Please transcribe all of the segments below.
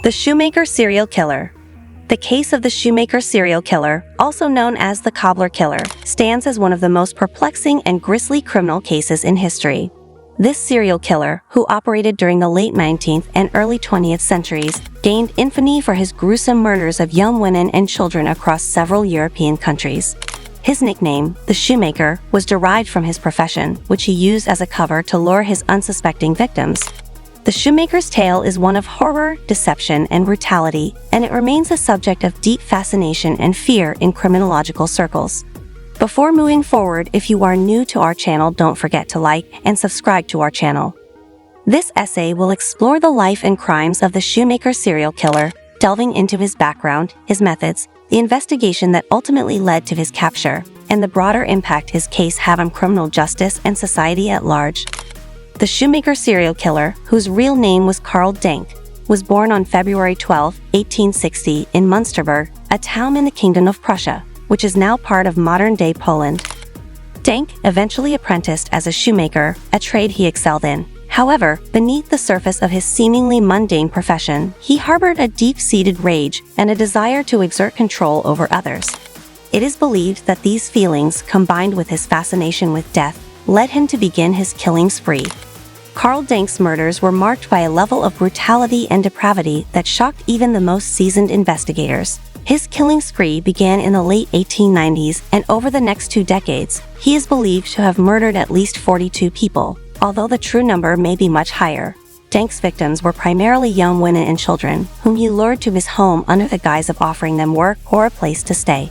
The Shoemaker serial killer. The case of the Shoemaker serial killer, also known as the Cobbler Killer, stands as one of the most perplexing and grisly criminal cases in history. This serial killer, who operated during the late 19th and early 20th centuries, gained infamy for his gruesome murders of young women and children across several European countries. His nickname, the Shoemaker, was derived from his profession, which he used as a cover to lure his unsuspecting victims. The Shoemaker's tale is one of horror, deception, and brutality, and it remains a subject of deep fascination and fear in criminological circles. Before moving forward, if you are new to our channel, don't forget to like and subscribe to our channel. This essay will explore the life and crimes of the Shoemaker serial killer, delving into his background, his methods, the investigation that ultimately led to his capture, and the broader impact his case had on criminal justice and society at large. The Shoemaker serial killer, whose real name was Karl Denk, was born on February 12, 1860 in Münsterberg, a town in the Kingdom of Prussia, which is now part of modern-day Poland. Denk eventually apprenticed as a shoemaker, a trade he excelled in. However, beneath the surface of his seemingly mundane profession, he harbored a deep-seated rage and a desire to exert control over others. It is believed that these feelings, combined with his fascination with death, led him to begin his killing spree. Karl Denk's murders were marked by a level of brutality and depravity that shocked even the most seasoned investigators. His killing spree began in the late 1890s, and over the next 2 decades, he is believed to have murdered at least 42 people, although the true number may be much higher. Denk's victims were primarily young women and children, whom he lured to his home under the guise of offering them work or a place to stay.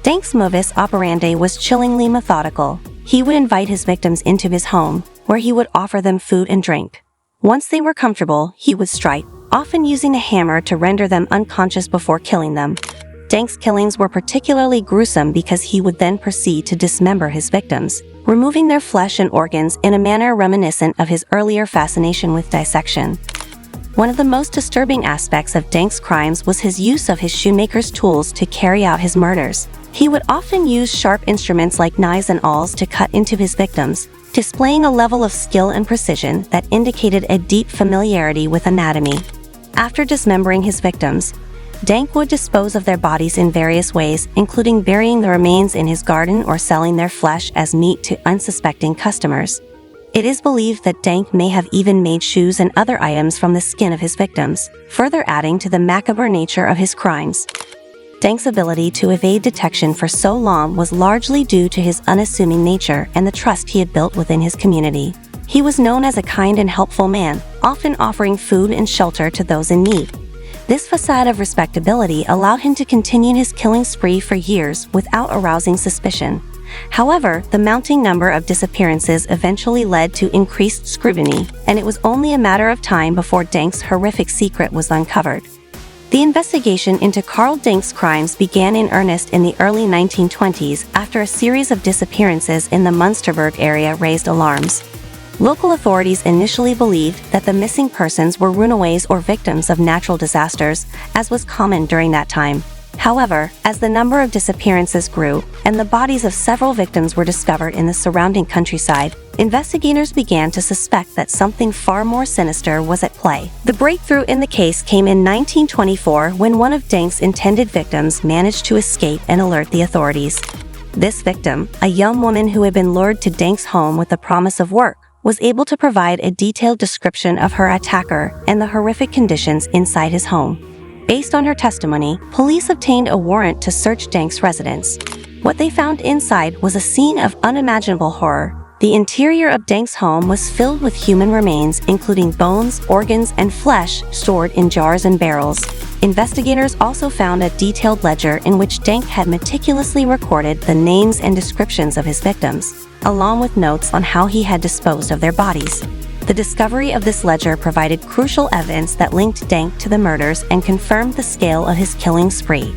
Denk's modus operandi was chillingly methodical. He would invite his victims into his home, where he would offer them food and drink. Once they were comfortable, he would strike, often using a hammer to render them unconscious before killing them. Denk's killings were particularly gruesome because he would then proceed to dismember his victims, removing their flesh and organs in a manner reminiscent of his earlier fascination with dissection. One of the most disturbing aspects of Denk's crimes was his use of his shoemaker's tools to carry out his murders. He would often use sharp instruments like knives and awls to cut into his victims, displaying a level of skill and precision that indicated a deep familiarity with anatomy. After dismembering his victims, Denk would dispose of their bodies in various ways, including burying the remains in his garden or selling their flesh as meat to unsuspecting customers. It is believed that Denk may have even made shoes and other items from the skin of his victims, further adding to the macabre nature of his crimes. Denk's ability to evade detection for so long was largely due to his unassuming nature and the trust he had built within his community. He was known as a kind and helpful man, often offering food and shelter to those in need. This facade of respectability allowed him to continue his killing spree for years without arousing suspicion. However, the mounting number of disappearances eventually led to increased scrutiny, and it was only a matter of time before Denk's horrific secret was uncovered. The investigation into Karl Denk's crimes began in earnest in the early 1920s after a series of disappearances in the Münsterberg area raised alarms. Local authorities initially believed that the missing persons were runaways or victims of natural disasters, as was common during that time. However, as the number of disappearances grew and the bodies of several victims were discovered in the surrounding countryside, investigators began to suspect that something far more sinister was at play. The breakthrough in the case came in 1924 when one of Denk's intended victims managed to escape and alert the authorities. This victim, a young woman who had been lured to Denk's home with the promise of work, was able to provide a detailed description of her attacker and the horrific conditions inside his home. Based on her testimony, police obtained a warrant to search Denk's residence. What they found inside was a scene of unimaginable horror. The interior of Denk's home was filled with human remains, including bones, organs, and flesh stored in jars and barrels. Investigators also found a detailed ledger in which Denk had meticulously recorded the names and descriptions of his victims, along with notes on how he had disposed of their bodies. The discovery of this ledger provided crucial evidence that linked Denk to the murders and confirmed the scale of his killing spree.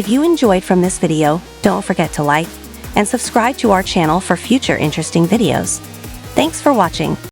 If you enjoyed from this video, don't forget to like and subscribe to our channel for future interesting videos. Thanks for watching.